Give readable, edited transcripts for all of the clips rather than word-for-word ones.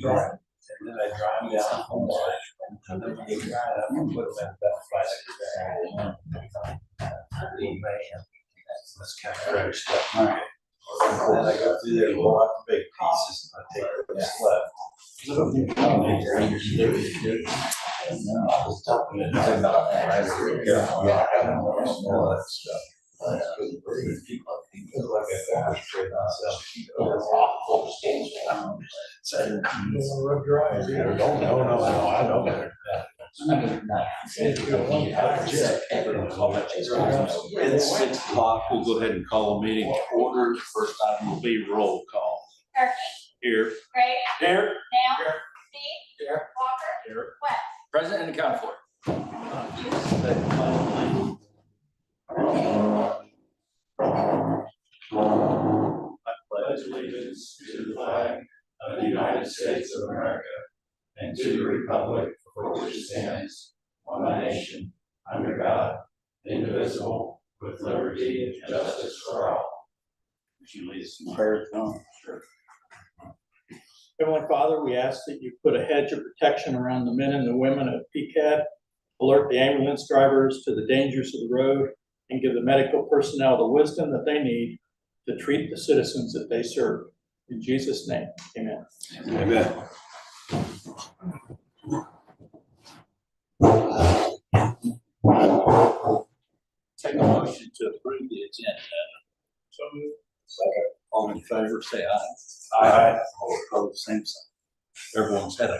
Right. And then I drive down home, and then when you drive up and put them in that plastic bag. Man, that's kind of gross stuff. And then I go through there, roll out the big pieces, and I take what's left. I was talking about that. All that stuff. It's 6 o'clock. We'll go ahead and call a meeting to order. First item will be roll call. Here. Gray. Here. Dale. Here. Steve. Here. Walker. Here. West. Present and accounted for. I pledge allegiance to the flag of the United States of America and to the republic for which it stands, one nation, under God, indivisible, with liberty and justice for all. Would you lead us in prayer, John? Sure. Heavenly Father, we ask that you put a hedge of protection around the men and the women of PCAD, alert the ambulance drivers to the dangers of the road, and give the medical personnel the wisdom that they need to treat the citizens that they serve. In Jesus' name, amen. Amen. Take a motion to approve the agenda. So moved. Second. All in favor, say aye. Aye. All opposed, same sign. Everyone's had a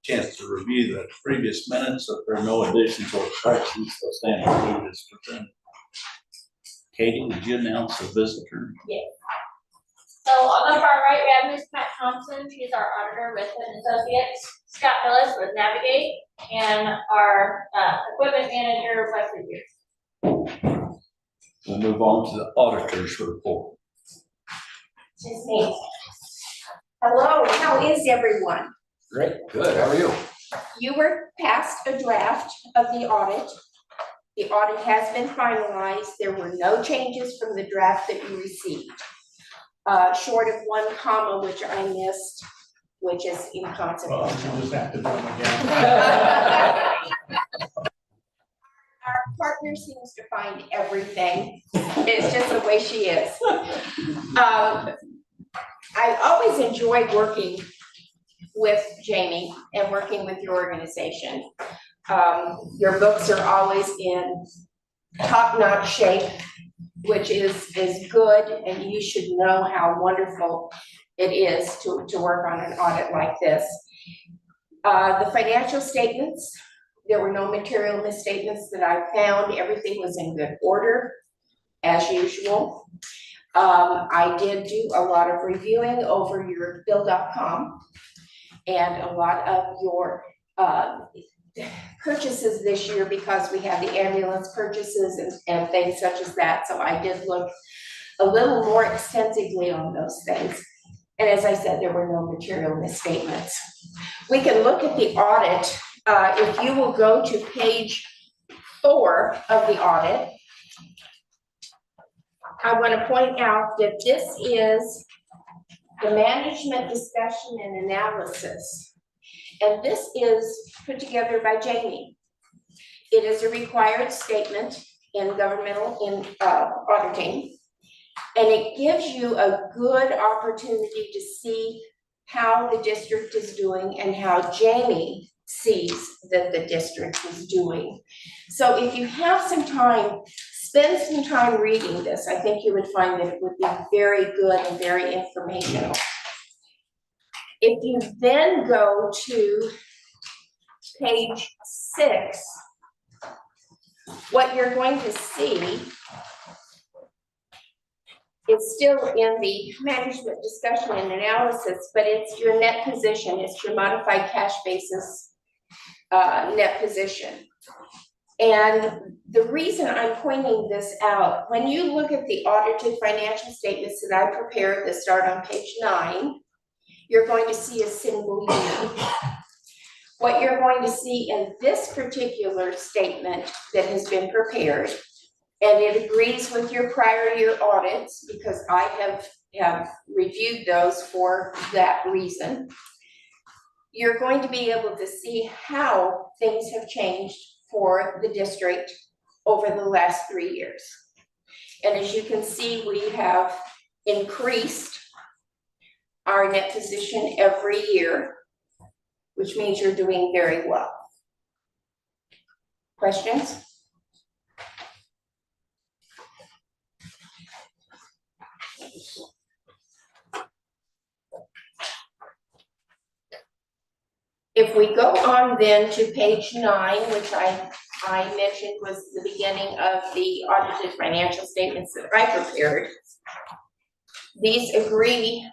chance to review the previous minutes. If there are no additions or corrections, they'll stand approved as presented. Katie, did you announce a visitor? Yes. So on the far right, we have Ms. Pat Thompson. She's our auditor with Associates. Scott Phillips with Navigate, and our equipment manager, Wesley Pierce. We'll move on to the auditor's report. It's me. Hello, how is everyone? Great, good. How are you? You were passed a draft of the audit. The audit has been finalized. There were no changes from the draft that you received. Short of 1 comma, which I missed, which is inconsequential. You just have to do them again. Our partner seems to find everything. It's just the way she is. I always enjoy working with Jamie and working with your organization. Your books are always in top-notch shape, which is good, and you should know how wonderful it is to work on an audit like this. The financial statements, there were no material misstatements that I found. Everything was in good order, as usual. I did do a lot of reviewing over your bill.com and a lot of your purchases this year, because we have the ambulance purchases and things such as that. So I did look a little more extensively on those things. And as I said, there were no material misstatements. We can look at the audit. If you will go to page 4 of the audit, I want to point out that this is the management discussion and analysis. And this is put together by Jamie. It is a required statement in governmental auditing. And it gives you a good opportunity to see how the district is doing and how Jamie sees that the district is doing. So if you have some time, spend some time reading this. I think you would find that it would be very good and very informational. If you then go to page 6, what you're going to see is still in the management discussion and analysis, but it's your net position. It's your modified cash basis net position. And the reason I'm pointing this out, when you look at the audited financial statements that I prepared that start on page 9, you're going to see a single year. What you're going to see in this particular statement that has been prepared, and it agrees with your prior year audits, because I have have reviewed those for that reason, you're going to be able to see how things have changed for the district over the last 3 years. And as you can see, we have increased our net position every year, which means you're doing very well. Questions? If we go on then to page 9, which I mentioned was the beginning of the audited financial statements that I prepared, these agree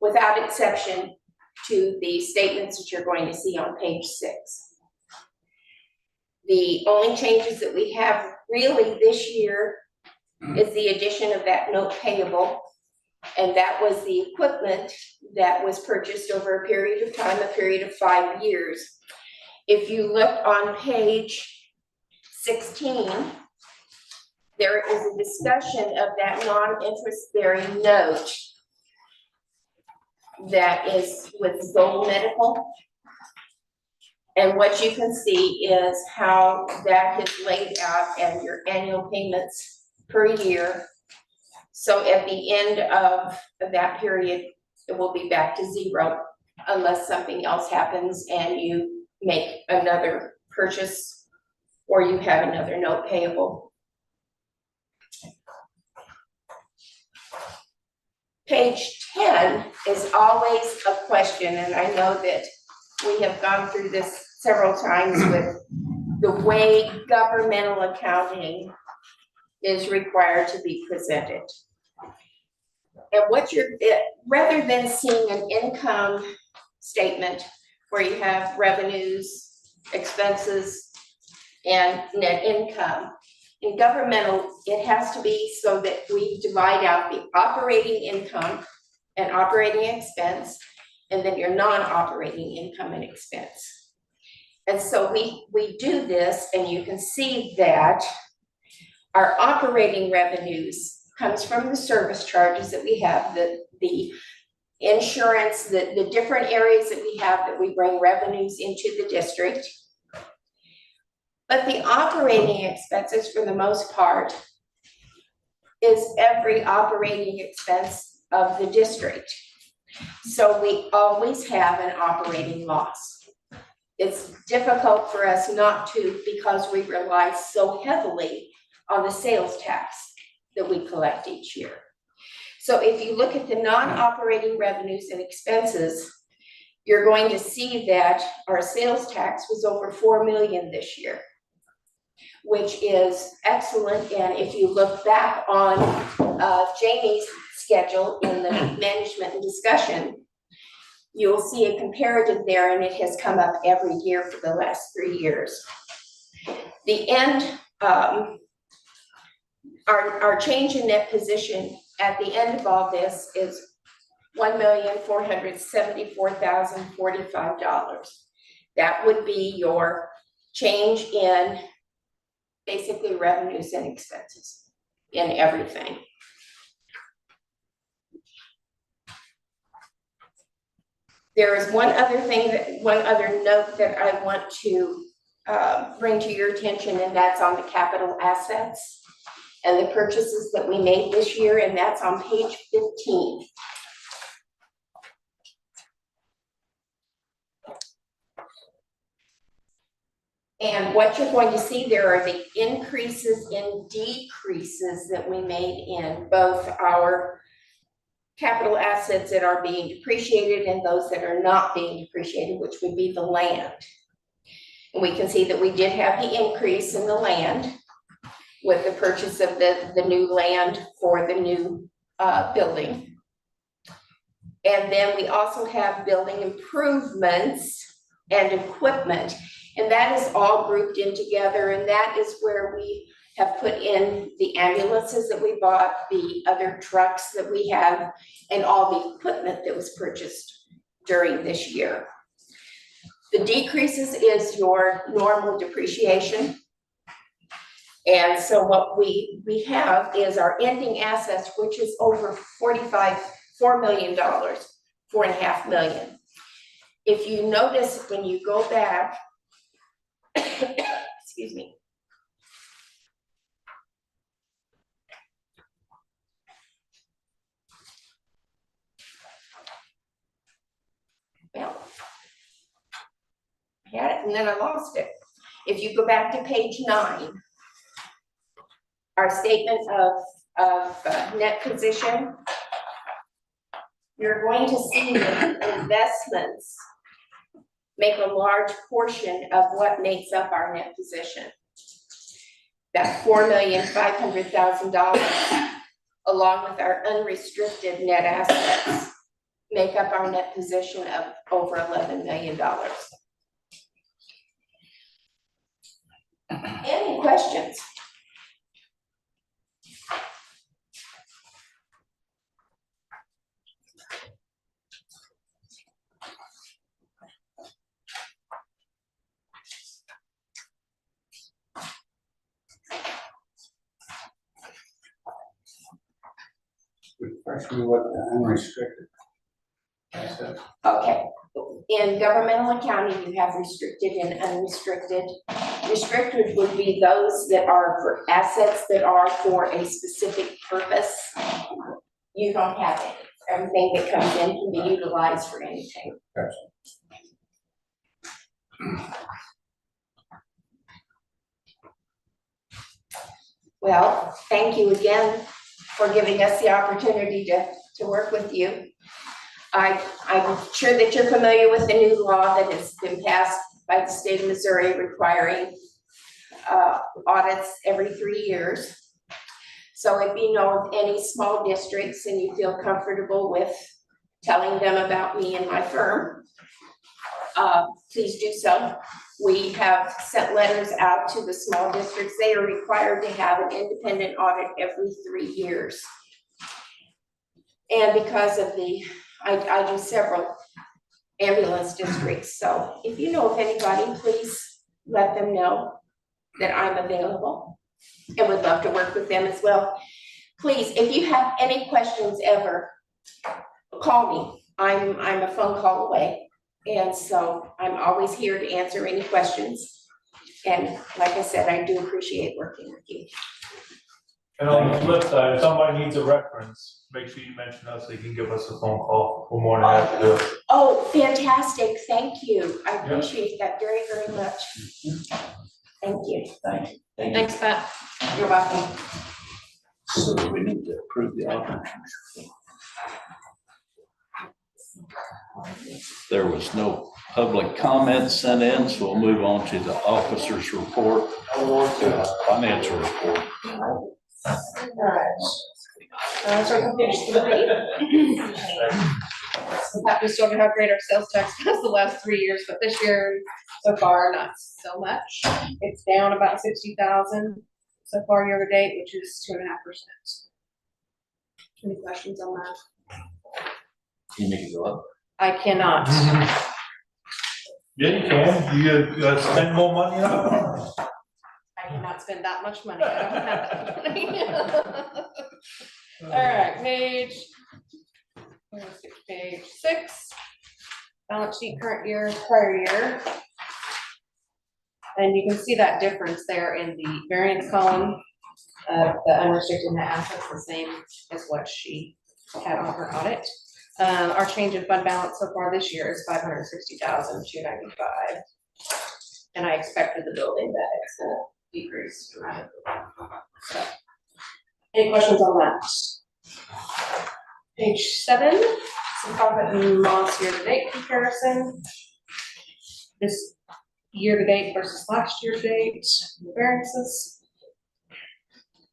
without exception to the statements that you're going to see on page 6. The only changes that we have really this year is the addition of that note payable, and that was the equipment that was purchased over a period of time, a period of 5 years. If you look on page 16, there is a discussion of that non-interest bearing note that is with Gold Medical. And what you can see is how that is laid out and your annual payments per year. So at the end of that period, it will be back to 0 unless something else happens and you make another purchase or you have another note payable. Page 10 is always a question, and I know that we have gone through this several times with the way governmental accounting is required to be presented. And what rather than seeing an income statement where you have revenues, expenses, and net income, in governmental, it has to be so that we divide out the operating income and operating expense, and then your non-operating income and expense. And so we do this, and you can see that our operating revenues comes from the service charges that we have, the insurance, the different areas that we have that we bring revenues into the district. But the operating expenses, for the most part, is every operating expense of the district. So we always have an operating loss. It's difficult for us not to, because we rely so heavily on the sales tax that we collect each year. So if you look at the non-operating revenues and expenses, you're going to see that our sales tax was over $4 million this year, which is excellent. And if you look back on Jamie's schedule in the management and discussion, you'll see a comparative there, and it has come up every year for the last 3 years. The end, our change in net position at the end of all this is $1,474,045. That would be your change in basically revenues and expenses in everything. There is one other note that I want to bring to your attention, and that's on the capital assets and the purchases that we made this year, and that's on page 15. And what you're going to see there are the increases and decreases that we made in both our capital assets that are being depreciated and those that are not being depreciated, which would be the land. And we can see that we did have the increase in the land with the purchase of the new land for the new building. And then we also have building improvements and equipment. And that is all grouped in together, and that is where we have put in the ambulances that we bought, the other trucks that we have, and all the equipment that was purchased during this year. The decreases is your normal depreciation. And so what we have is our ending assets, which is over $4 million, $4.5 million. If you notice, when you go back, excuse me. Well, I had it and then I lost it. If you go back to page 9, our statement of net position, you're going to see that investments make a large portion of what makes up our net position. That $4,500,000, along with our unrestricted net assets, make up our net position of over $11 million. Any questions? Refresh me what the unrestricted. Okay, in governmental accounting, you have restricted and unrestricted. Restricted would be those that are for assets that are for a specific purpose. You don't have any. Everything that comes in can be utilized for anything. Well, thank you again for giving us the opportunity to work with you. I'm sure that you're familiar with the new law that has been passed by the state of Missouri requiring audits every 3 years. So if you know of any small districts and you feel comfortable with telling them about me and my firm, please do so. We have sent letters out to the small districts. They are required to have an independent audit every 3 years. And because of I do several ambulance districts, so if you know of anybody, please let them know that I'm available and would love to work with them as well. Please, if you have any questions ever, call me. I'm a phone call away. And so I'm always here to answer any questions. And like I said, I do appreciate working with you. And on the flip side, if somebody needs a reference, make sure you mention us, they can give us a phone call. We're more than happy to do it. Oh, fantastic. Thank you. I appreciate that very, very much. Thank you. Thank you. Thanks, Pat. You're welcome. So we need to approve the audit. There was no public comments sent in, so we'll move on to the officer's report, financial report. So on page 3. Happy to show you how great our sales tax was the last 3 years, but this year so far not so much. It's down about 60,000 so far year to date, which is 2.5%. Any questions on that? Can you make it go up? I cannot. Yeah, you can. You spend more money on it. I cannot spend that much money. I don't have that much money. All right, page 6. Balance sheet current year, prior year. And you can see that difference there in the variance column. The unrestricted net assets the same as what she had on her audit. Our change in fund balance so far this year is $560,295. And I expected the building that it's gonna decrease dramatically. So, any questions on that? Page 7, some profit and loss year-to-date comparison. This year-to-date versus last year-to-date variances.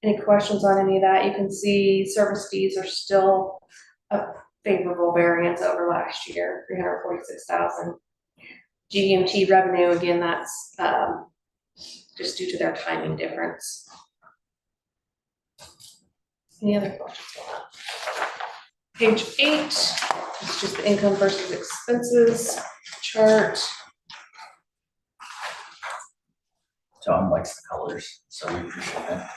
Any questions on any of that? You can see service fees are still a favorable variance over last year, 346,000. GMT revenue, again, that's just due to their timing difference. Any other questions on that? Page 8 is just the income versus expenses chart. Don likes the colors, so we appreciate that.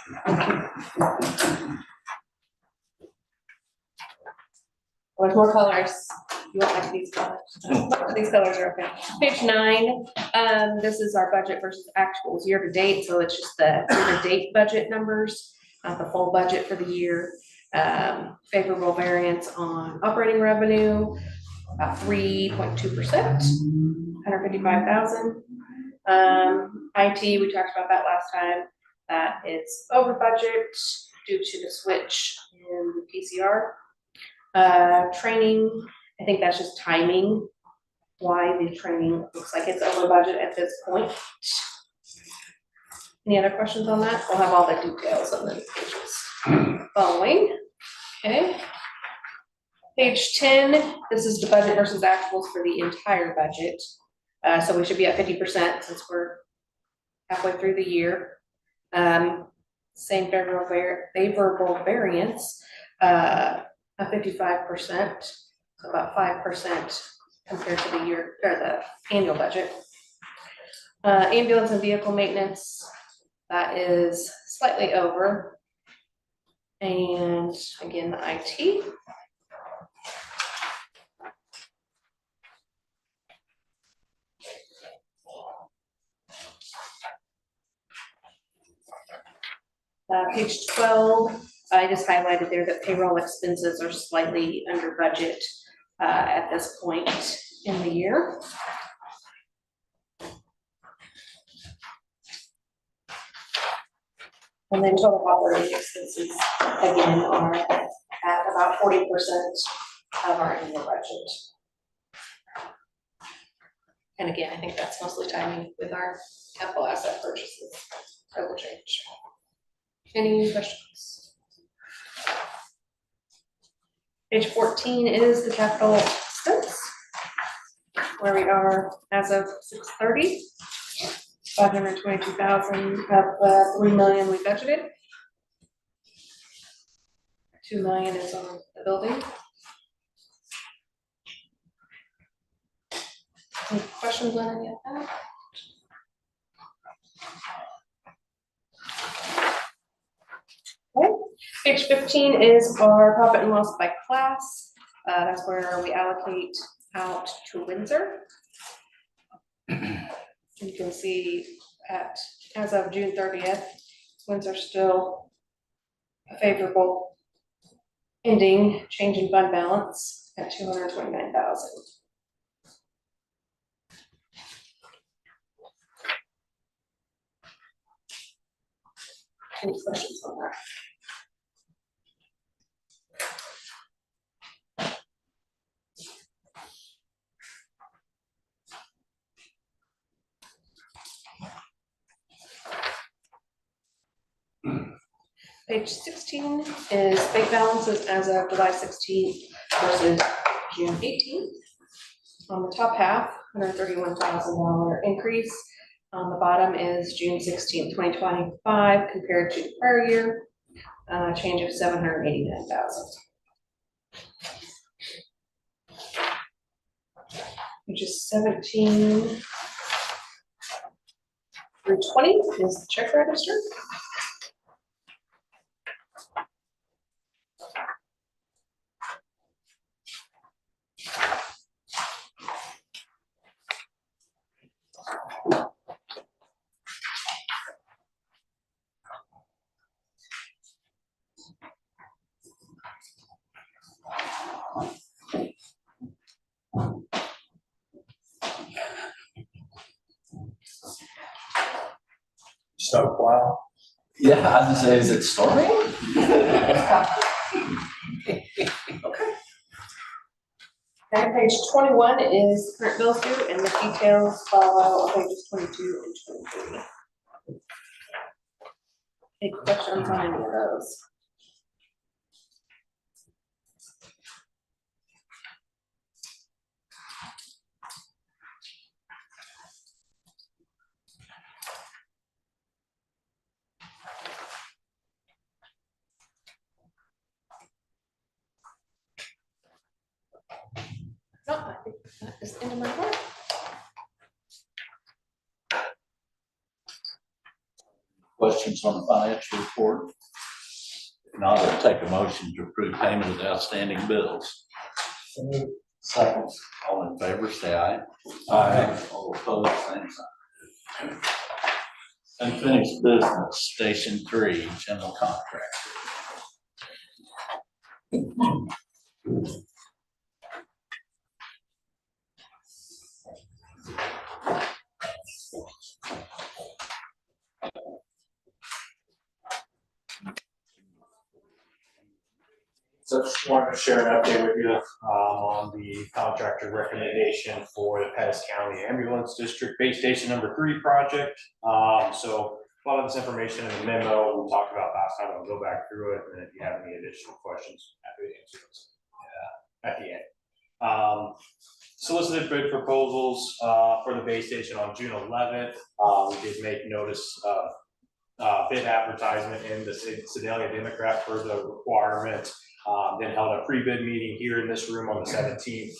There's more colors. You won't like these colors. These colors are okay. Page 9, this is our budget versus actuals year to date, so it's just the year to date budget numbers, not the full budget for the year. Favorable variance on operating revenue, about 3.2%, 155,000. IT, we talked about that last time. That is over budget due to the switch in the PCR. Training, I think that's just timing, why the training looks like it's over budget at this point. Any other questions on that? We'll have all the details on the pages following. Okay. Page 10, this is the budget versus actuals for the entire budget. So we should be at 50% since we're halfway through the year. Same favorable variance, of 55%, so about 5% compared to the year or the annual budget. Ambulance and vehicle maintenance, that is slightly over. And again, the IT. Page 12, I just highlighted there that payroll expenses are slightly under budget at this point in the year. And then total operating expenses, again, are at about 40% of our annual budget. And again, I think that's mostly timing with our capital asset purchases that will change. Any questions? Page 14 is the capital expense, where we are as of 6/30, 522,000 of the 3 million we budgeted. 2 million is on the building. Any questions on any of that? Okay. Page 15 is our profit and loss by class. That's where we allocate out to Windsor. You can see as of June 30th, Windsor still a favorable ending change in fund balance at 229,000. Any questions on that? Page 16 is bank balances as of July 16th versus June 18th. On the top half, $131,000 increase. On the bottom is June 16th, 2025 compared to the prior year, change of 789,000. Pages 17 through 20 is the check register. So, wow. Yeah, I was gonna say, is it storming? Okay, page 21 is current bills due, and the details follow on pages 22 and 23. Any questions on any of those? No, I think that is the end of my report. questions on the financial report? If not, I'll take a motion to approve payment of the outstanding bills. Second. All in favor, say aye. All opposed, same sign. Unfinished business, Station 3, general contract. So just wanted to share an update with you on the contractor recommendation for the Pettis County Ambulance District Base Station number 3 project. So a lot of this information in the memo we talked about last time, I'll go back through it, and if you have any additional questions, happy to answer those at the end. Solicited bid proposals for the base station on June 11th. We did make notice of bid advertisement in the Sedalia Democrat for the requirement. Then held a pre-bid meeting here in this room on the 17th.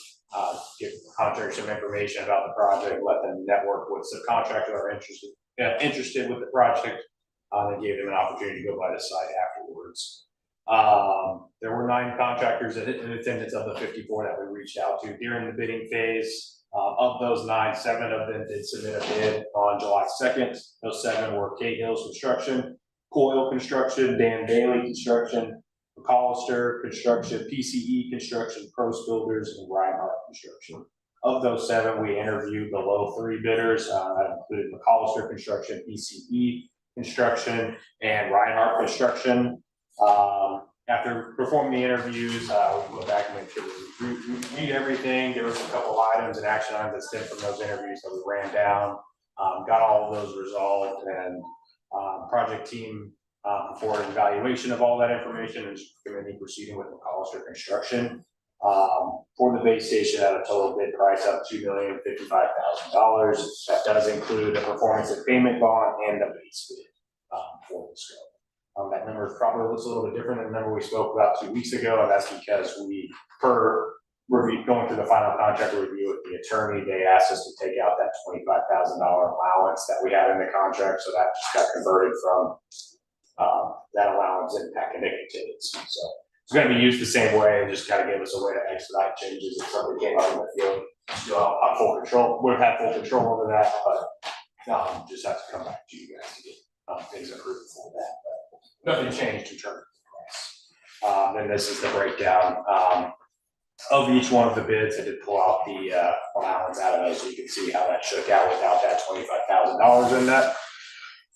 Give contractors some information about the project, let them network with subcontractors that are interested with the project. Then gave them an opportunity to go by the site afterwards. There were 9 contractors in attendance of the 54 that we reached out to during the bidding phase. Of those 9, 7 of them did submit a bid on July 2nd. Those 7 were Kate Hills Construction, Coyle Construction, Dan Bailey Construction, McAllister Construction, PCE Construction, Pros Builders, and Reinhardt Construction. Of those 7, we interviewed the low 3 bidders. That included McAllister Construction, PCE Construction, and Reinhardt Construction. After performing the interviews, we went back and made sure we reviewed everything. There was a couple items and action items that stemmed from those interviews that we ran down, got all of those resolved, and project team before an evaluation of all that information and recommending proceeding with McAllister Construction for the base station at a total bid price of $2,055,000. That does include a performance and payment bond and a base bid for the scope. That number probably looks a little bit different than the number we spoke about 2 weeks ago, and that's because we, per review, going through the final contract review with the attorney, they asked us to take out that $25,000 allowance that we had in the contract, so that just got converted from that allowance impact and contingency. So it's going to be used the same way, and just kind of give us a way to expedite changes if something came up in the field. Still have full control. Would have had full control over that, but just have to come back to you guys to get things approved for that. But nothing changed in terms of the price. Then this is the breakdown of each one of the bids. I did pull out the allowance out of those, so you can see how that shook out without that $25,000 in that.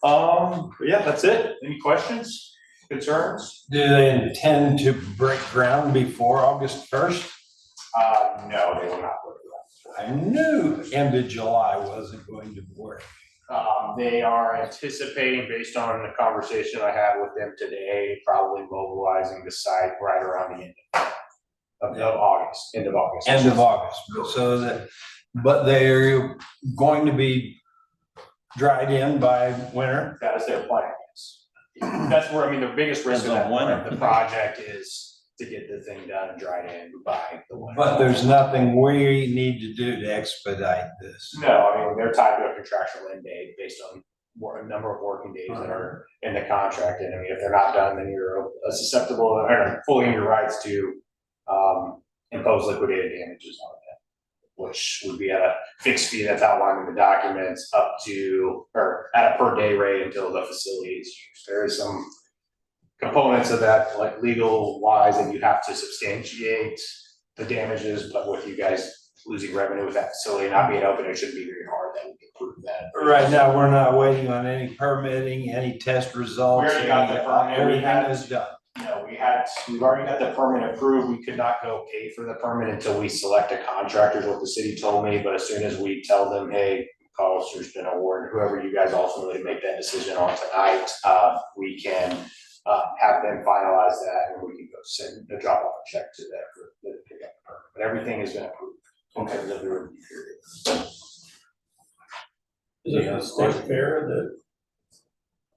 But yeah, that's it. Any questions, concerns? Do they intend to break ground before August 1st? No, they will not break I knew end of July wasn't going to work. ground. They are anticipating, based on the conversation I had with them today, probably mobilizing the site right around the end of August, end of August. End of August, so that, but they're going to be dried in by winter. That is their plan, yes. That's where, I mean, the biggest risk of that Depends on the project is to get the thing done and dried in by the winter. But there's nothing we need to do to expedite this. No, I mean, they're tied to a contractual end date based on a number of working days that are in the contract. And I mean, if they're not done, then you're susceptible or fully in your rights to impose liquidated damages on it, which would be at a fixed fee that's outlined in the documents up to, or at a per day rate until the facility is used. There is some components of that, like legal wise, that you have to substantiate the damages, but with you guys losing revenue with that facility not being open, it shouldn't be very hard that we can prove that. Right now, we're not waiting on any permitting, any test results. We already got the permit. Everything is done. No, we've already got the permit approved. We could not go pay for the permit until we select a contractor, is what the city told me, but as soon as we tell them, hey, Hollister's been awarded, whoever you guys ultimately make that decision on tonight, we can have them finalize that, and we can go send a drop off a check to them for them to pick up the permit. But everything has been approved in terms of the review period. Is it a state fair that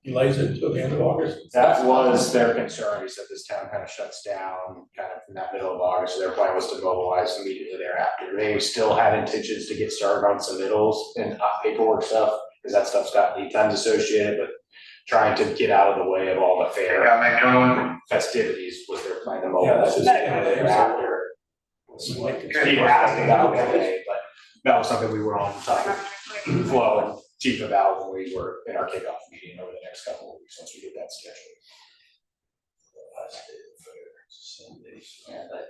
delays it until the end of August? That was their concern. He said this town kind of shuts down kind of in that middle of August. So their plan was to mobilize immediately thereafter. They still had intentions to get started on submittals and paperwork stuff, because that stuff's got lead times associated, but trying to get out of the way of all the fair festivities was their plan. The Yeah, moment that's was just- thereafter. People asked about today, but that was something we were on top of Flo and Chief about when we were in our kickoff meeting over the next couple of weeks, once we get that scheduled. Yeah, but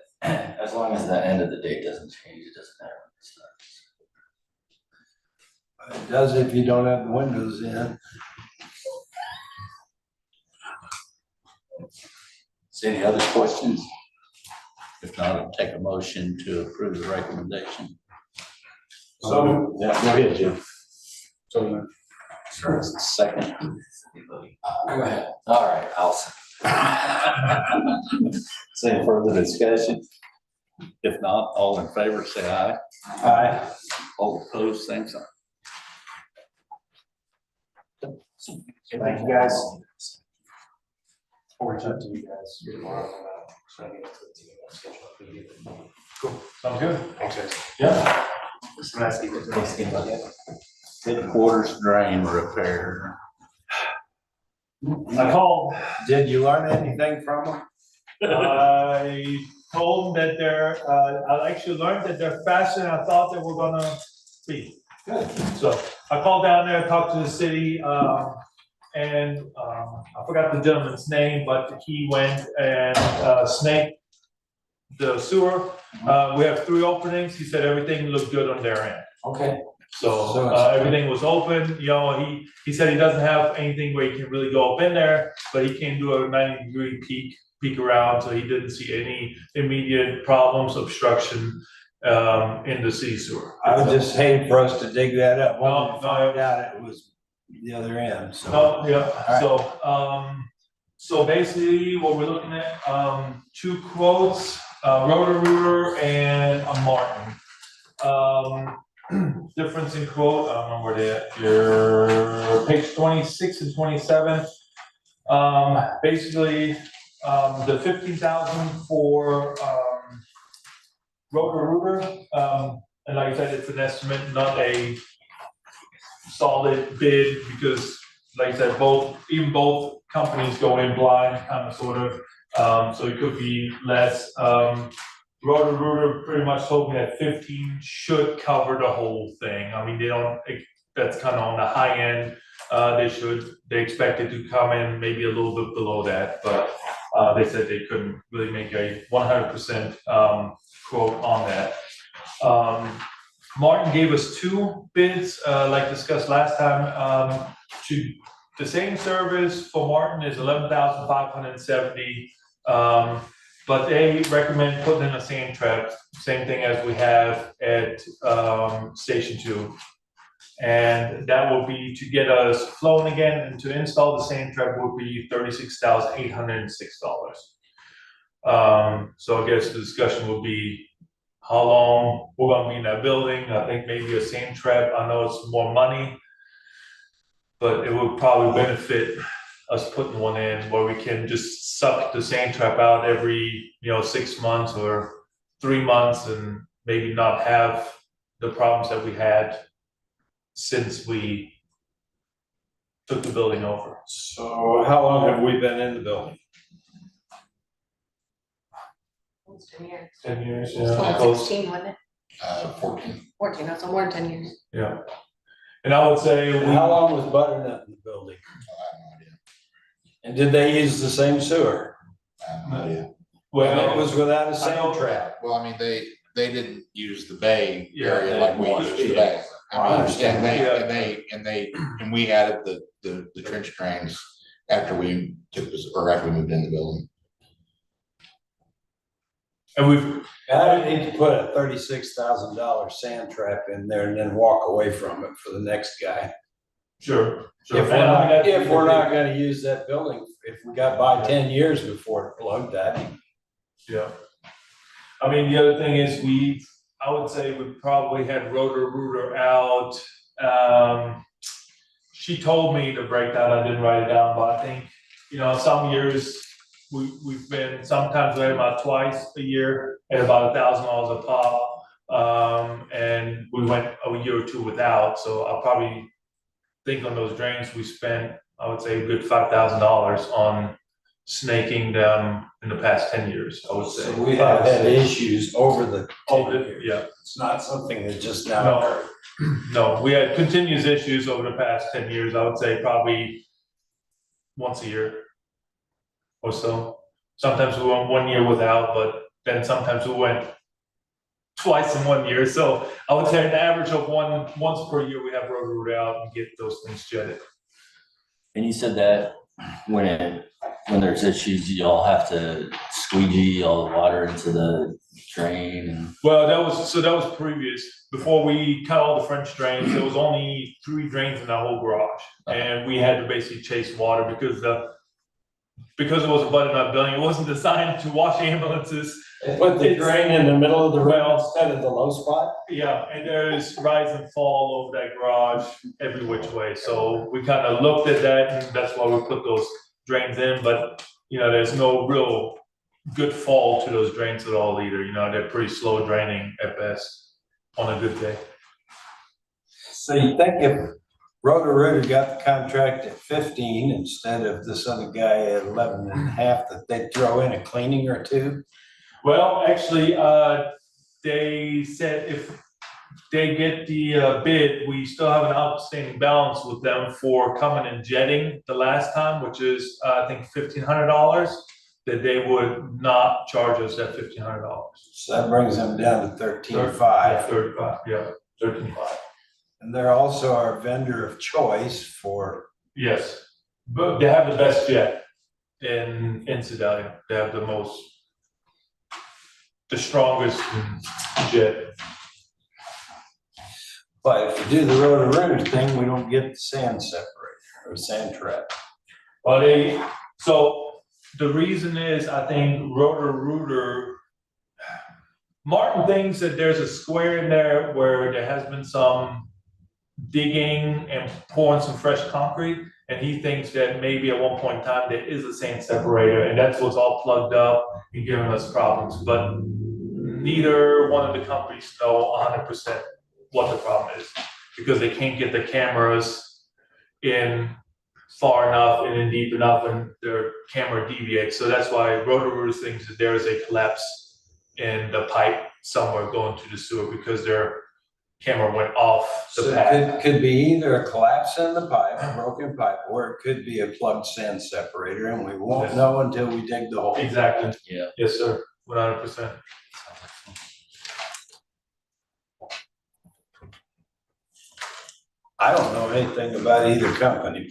as long as the end of the date doesn't change, it doesn't matter when it starts. It does if you don't have the windows in. Is any other questions? If not, I'll take a motion to approve the recommendation. So, Yeah, go ahead, Jim. so Second. Go ahead. All right, I'll second. Is there any further discussion? If not, all in favor, say aye. Aye. All opposed, same sign. thank you guys. Forward to you guys tomorrow. So I need to put together a schedule for you. Cool, sounds good. Thanks, guys. Yeah. Headquarters drain repair. I called, Did you learn anything from them? I told them that I actually learned that they're faster than I thought they were gonna be. Good. So I called down there, talked to the city, and I forgot the gentleman's name, but he went and snaked the sewer. We have 3 openings. He said everything looked good on their end. Okay. So, So it's- everything was open, you know, he said he doesn't have anything where he can really go up in there, but he can do a 90-degree peek around, so he didn't see any immediate problems, obstruction, in the city sewer. I would just hate for us to dig that up. No, Only to find out it was the other end, so. Oh, yeah, right. so basically what we're looking at, 2 quotes, Roto-Rooter and a Martin. Difference in quote, I don't know where they at, your page 26 and 27. Basically, the 15,000 for, Roto-Rooter, and like I said, it's an estimate, not a solid bid, because like I said, both companies go in blind, kind of, sort of, so it could be less. Roto-Rooter pretty much told me that 15 should cover the whole thing. I mean, they don't, that's kind of on the high end. They expect it to come in maybe a little bit below that, but they said they couldn't really make a 100% quote on that. Martin gave us 2 bids, like discussed last time. The same service for Martin is $11,570. But they recommend putting in a sand trap, same thing as we have at Station 2. And that will be to get us flowing again, and to install the sand trap would be $36,806. So I guess the discussion will be how long we're gonna be in that building. I think maybe a sand trap, I know it's more money, but it would probably benefit us putting one in where we can just suck the sand trap out every, 6 months or 3 months, and maybe not have the problems that we had since we took the building over. So how long have we been in the building? Almost 10 years. 10 years, It's yeah. Close. 2016, wasn't it? 14. 14, no, so more than 10 years. Yeah. And I would say And how long was Butternut in the building? I have no idea. And did they use the same sewer? I have no idea. And it well, was without a I know- sand trap. Well, I mean, they didn't use the bay Yeah, area like we yeah. used the bay. I I mean, understand and we added the trench drains after we after we moved in the building. and we've, I don't need to put a $36,000 sand trap in there and then walk away from it for the next guy. sure. If And I mean, that's- we're not gonna use that building, if we got by 10 years before it plugged that. Yeah. I mean, the other thing is I would say we probably had Roto-Rooter out. She told me the breakdown, I didn't write it down, but I think, some years we've been, sometimes we had about twice a year at about $1,000 a pop. And we went a year or 2 without, so I'll probably think on those drains, we spent I would say a good $5,000 on snaking them in the past 10 years, I would say. So we have had issues over the 10 years. Yeah. It's not something that just now No. occurred. No, we had continuous issues over the past 10 years, I would say probably once a year or so. Sometimes we went 1 year without, but then sometimes we went twice in 1 year. So I would say an average of once per year, we have Roto-Rooter out and get those things jetted. And you said that when there's issues, y'all have to squeegee all the water into the drain and. Well, that was previous. Before we cut all the French drains, there was only 3 drains in the whole garage. And we had to basically chase water because it was a butternut building, it wasn't designed to wash ambulances. Put the drain in the middle of the road instead of the low spot? Yeah, and there's rise and fall over that garage every which way. So we kind of looked at that and that's why we put those drains in. But, there's no real good fall to those drains at all either. They're pretty slow draining at best on a good day. So you think if Roto-Rooter got the contract at 15 instead of this other guy at 11 and a half, that they'd throw in a cleaning or two? Well, actually, they said if they get the bid, we still have an outstanding balance with them for coming and jetting the last time, which is, I think, $1,500, that they would not charge us that $1,500. So that brings them down to 13.5. 35, yeah, 13.5. And they're also our vendor of choice for. Yes, but they have the best jet in Sedalia. They have the strongest jet. But if you do the Roto-Rooter thing, we don't get the sand separator or sand trap. Well, so the reason is, I think Roto-Rooter, Martin thinks that there's a square in there where there has been some digging and pouring some fresh concrete, and he thinks that maybe at one point in time there is a sand separator, and that's what's all plugged up and giving us problems. But neither one of the companies know 100% what the problem is, because they can't get the cameras in far enough and in deep enough, and their camera deviates. So that's why Roto-Rooter thinks that there is a collapse in the pipe somewhere going to the sewer, because their camera went off the So path. it could be either a collapse in the pipe, a broken pipe, or it could be a plugged sand separator, and we won't know until we dig the hole. Exactly. Yeah. Yes, sir. 100%. I don't know anything about either company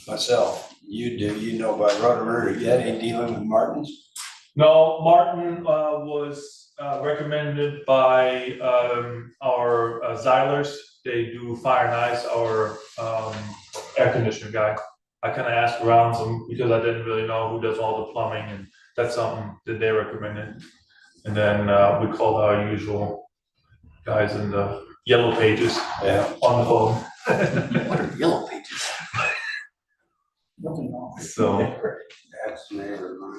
myself. You do, you know about Roto-Rooter. You had any dealing with Martins? No, Martin was recommended by our Xylers. They do Fire and Ice, our air conditioner guy. I kind of asked around some because I didn't really know who does all the plumbing, and that's something that they recommended. And then we called our usual guys in the yellow pages on the phone. What are yellow pages? So That's neighbor.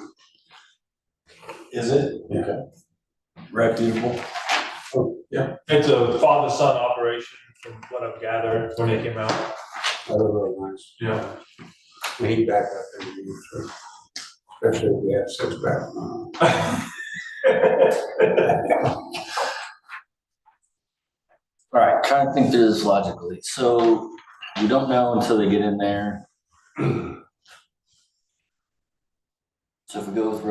Is it? Okay. Reputable? yeah, it's a father-son operation from what I've gathered when they came out. Really nice. Yeah. We heat back up every year, so, especially if we have 6 back. All right, trying to think through this logically. So we don't know until they get in there. So if we go with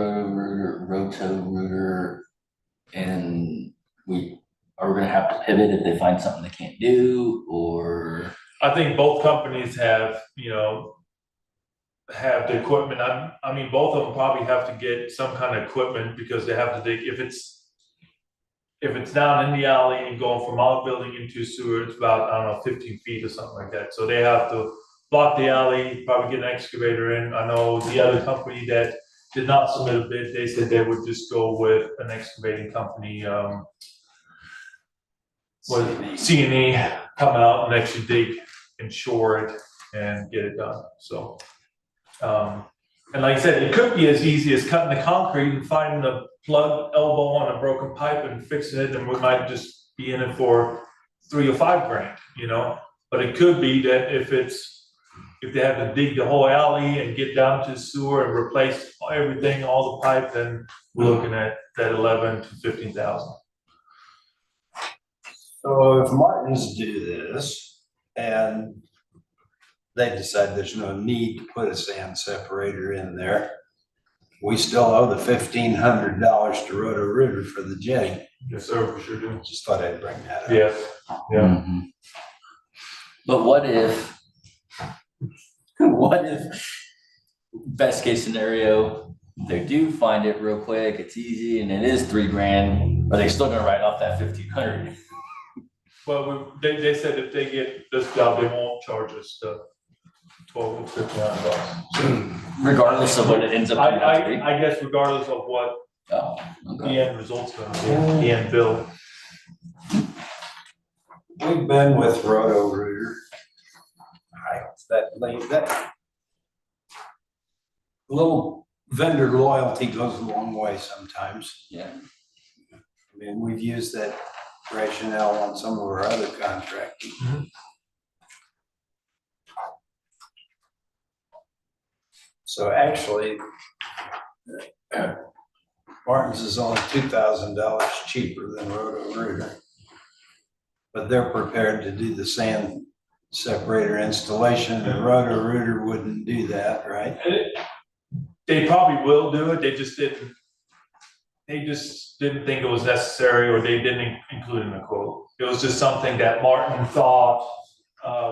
Roto-Rooter, and are we gonna have to pivot if they find something they can't do, or? I think both companies have the equipment. I mean, both of them probably have to get some kind of equipment because they have to dig. If it's down in the alley and going from our building into sewer, it's about, I don't know, 15 feet or something like that. So they have to block the alley, probably get an excavator in. I know the other company that did not submit a bid, they said they would just go with an excavating company, C&E, come out and actually dig and shore it and get it done. So, and like I said, it could be as easy as cutting the concrete and finding the plug elbow on a broken pipe and fixing it, and we might just be in it for $3 or $5 grand, But it could be that if it's if they have to dig the whole alley and get down to sewer and replace everything, all the pipe, then we're looking at that 11 to 15,000. So if Martins do this and they decide there's no need to put a sand separator in there, we still owe the $1,500 to Roto-Rooter for the jetty. Yes, sir, we sure do. Just thought I'd bring that up. Yes, yeah. Mhm. But what if, best case scenario, they do find it real quick, it's easy, and it is $3,000, are they still gonna write off that 1,500? Well, they said if they get this job, they won't charge us the $1,200 to $1,500. Regardless of what it ends up coming out to be? I guess regardless of what Oh, the okay. end result's gonna be, the end bill. We've been with Roto-Rooter. That little vendor loyalty goes a long way sometimes. Yeah. I mean, we've used that rationale on some of our other contracting. So actually, Martin's is only $2,000 cheaper than Roto-Rooter. But they're prepared to do the sand separator installation, and Roto-Rooter wouldn't do that, right? They probably will do it, they just didn't think it was necessary, or they didn't include it in the quote. It was just something that Martin thought,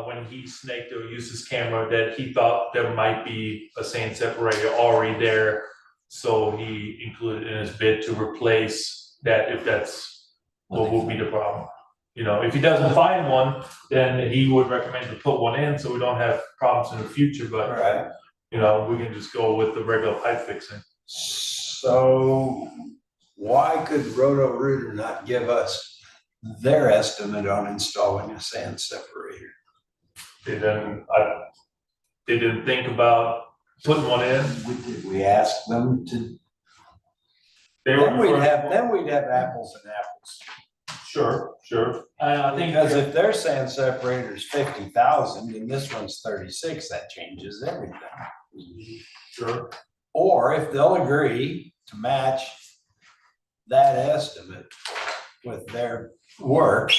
when he snaked or used his camera, that he thought there might be a sand separator already there. So he included in his bid to replace that, if that's what will be the problem. You know, if he doesn't find one, then he would recommend to put one in, so we don't have problems in the future, but, Right. you know, we can just go with the regular pipe fixing. So why could Roto-Rooter not give us their estimate on installing a sand separator? They didn't think about putting one in. We asked them to, They were then we'd have apples and apples. Sure. I think. Because if their sand separator is 50,000 and this one's 36, that changes everything. Sure. Or if they'll agree to match that estimate with their work,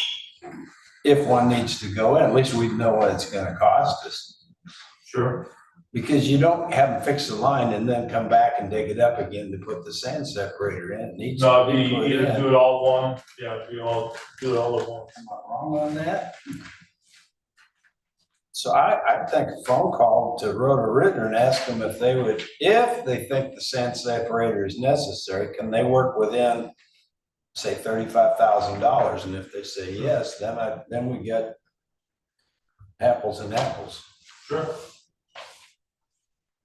if one needs to go in, at least we know what it's gonna cost us. Sure. Because you don't have them fix the line and then come back and dig it up again to put the sand separator in. It needs No, to be you put either in. do it all one, yeah, you all do it all at once. Am I wrong on that? So I'd take a phone call to Roto-Rooter and ask them if they would, if they think the sand separator is necessary, can they work within, say, $35,000? And if they say yes, then we get apples and apples. Sure.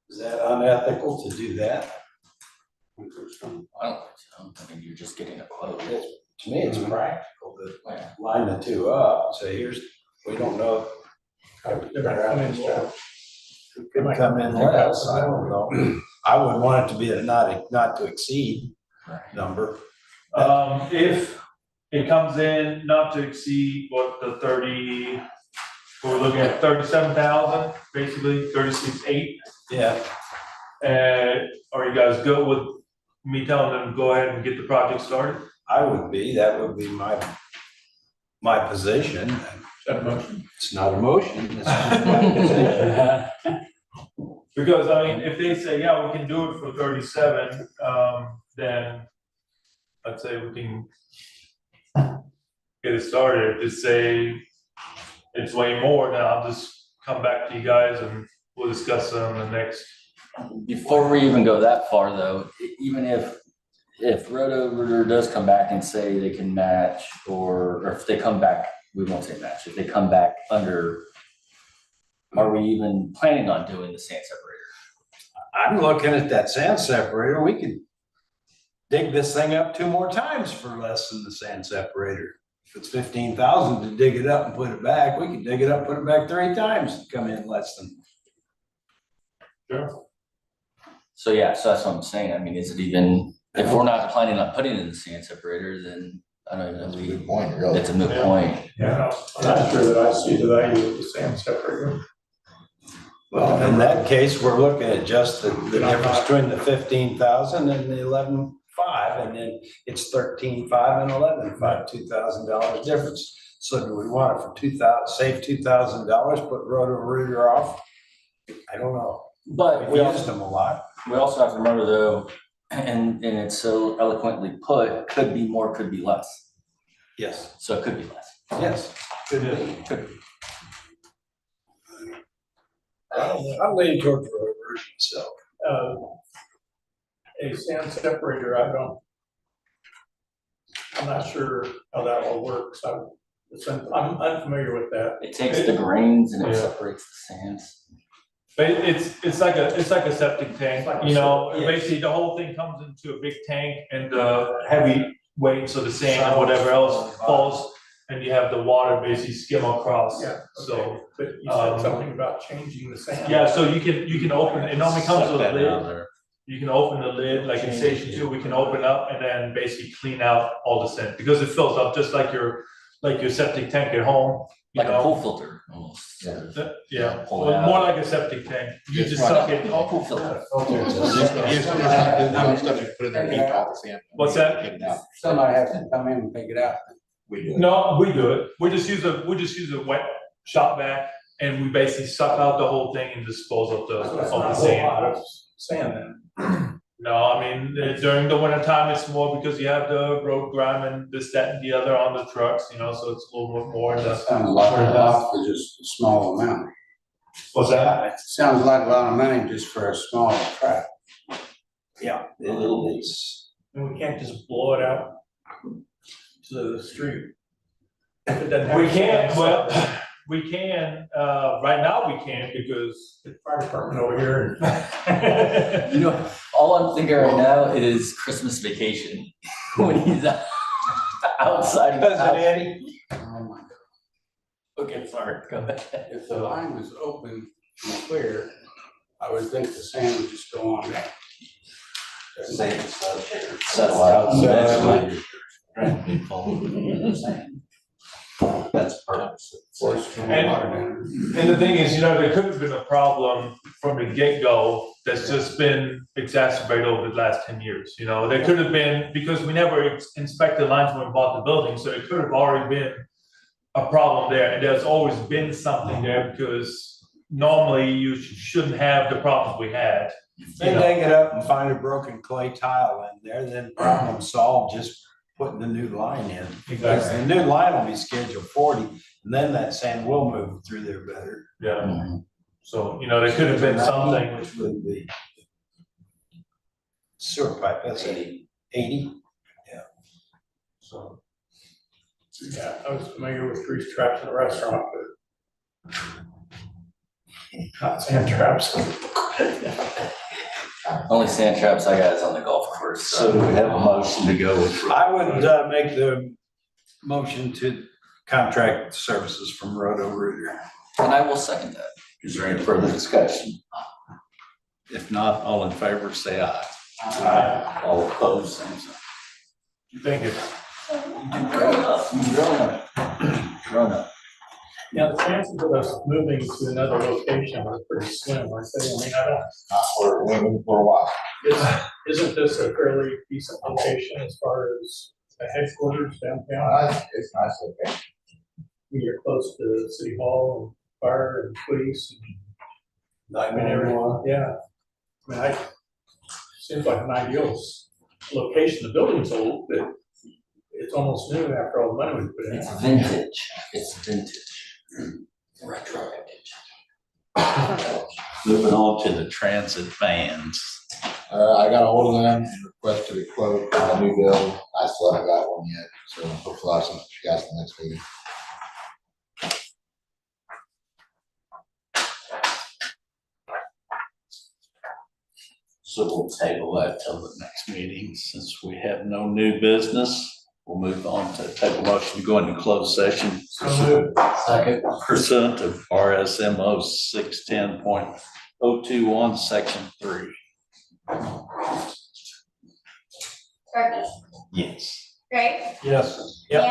Is that unethical to do that? I don't think so. I mean, you're just getting a quote. To me, it's practical to line the two up, say, here's, we don't know. Could come in less, I don't know. I would want it to be a not to exceed number. If it comes in not to exceed what the 30, we're looking at 37,000, basically 36,800. Yeah, Are you guys good with me telling them to go ahead and get the project started? I would be, that would be my position. It's not a motion, it's just my position. Because, I mean, if they say, yeah, we can do it for 37, then I'd say we can get it started. If they say it's way more, then I'll just come back to you guys and we'll discuss it on the next. Before we even go that far though, even if Roto-Rooter does come back and say they can match, or if they come back, we won't say match, if they come back under, are we even planning on doing the sand separator? I'm looking at that sand separator, we could dig this thing up 2 more times for less than the sand separator. If it's 15,000 to dig it up and put it back, we could dig it up, put it back 3 times and come in less than. Sure. So yeah, so that's what I'm saying. I mean, is it even, if we're not planning on putting in the sand separator, then I don't know, it's a moot point. Yeah. I'm not sure that I see the value of the sand separator. Well, in that case, we're looking at just the difference between the 15,000 and the 11,500, and then it's 13,500 and 11,500, $2,000 difference. So do we want it for 2,000, save $2,000, put Roto-Rooter off? I don't know. But We used them a lot. we also have to remember though, and it's so eloquently put, could be more, could be less. Yes. So it could be less. Yes. It is. Could be. I'm leaning towards Roto-Rooter, so. A sand separator, I'm not sure how that all works. I'm unfamiliar with that. It takes the grains and it Yeah. separates the sands. But it's like a septic tank, you know, Yes. basically the whole thing comes into a big tank and the heavy weight, so the sand and whatever else falls, and you have the water basically skim across, Yeah, so. But you said something about changing the sand. Yeah, so you can open, it normally comes with a Suck that out of lid, there. you can open the lid, like in station 2, we can open up and then basically clean out all the sand, because it fills up just like your septic tank at home, you Like a know? pool filter almost. Yeah, Pull it well, out. more like a septic tank, you just suck it. A pool filter. What's that? Somebody has to come in and pick it out. No, we do it. We just use a wet shop vac and we basically suck out the whole thing and dispose of the So it's not a whole sand. lot of sand then. No, I mean, during the winter time, it's more because you have the road grime and this, that, and the other on the trucks, you know, so it's a little bit more in the. Sounds like a lot for just a small amount. What's that? Sounds like a lot of money just for a small tract. Yeah, it is. And we can't just blow it out to the street. If it doesn't have We sand, can, well, we can, right now we can't because. the fire department over here. You know, all I'm thinking right now is Christmas vacation, when he's outside of the house. Eddie? Oh my God. Okay, sorry, go ahead. If the line was open and clear, I would think the sand would just go on down. Settle out. That's perfect. Force some water down. And the thing is, you know, there could have been a problem from the get-go that's just been exacerbated over the last 10 years, you know? There could have been, because we never inspected lines when we bought the building, so it could have already been a problem there, and there's always been something there, because normally you shouldn't have the problems we had. They dig it up and find a broken clay tile in there, then problem solved, just putting the new line in. Because the new line will be scheduled 40, and then that sand will move through there better. Yeah, so, you know, there could have been something. Which would be sewer pipe, that's 80. So. Yeah, I was familiar with grease traps in a restaurant, but not sand traps. Only sand traps I got is on the golf course, So do we have a motion to go with? I would make the motion to contract services from Roto-Rooter. and I will second that. Is there any further discussion? If not, all in favor, say aye. All opposed, same sign. Thank you. Grown up. Yeah, the chances of us moving to another location are pretty slim, aren't they? I mean, I don't, For a while. isn't this a fairly decent location as far as the headquarters downtown? It's nice location. You're close to City Hall and fire and police. I mean, everyone, yeah. I mean, seems like an ideal location. The building's old, but it's almost new after all the money we put in. It's vintage, it's vintage. Retro vintage. Moving on to the transit vans. I got a hold of them and requested a quote on a new bill. I still haven't got one yet, so hopefully I'll send it to you guys the next meeting. So we'll table that till the next meeting. Since we have no new business, we'll move on to take a motion to go into closed session. Second. Pursuant to RSMO 610.021, section 3. Becky, Yes. Greg, Yes. Neil,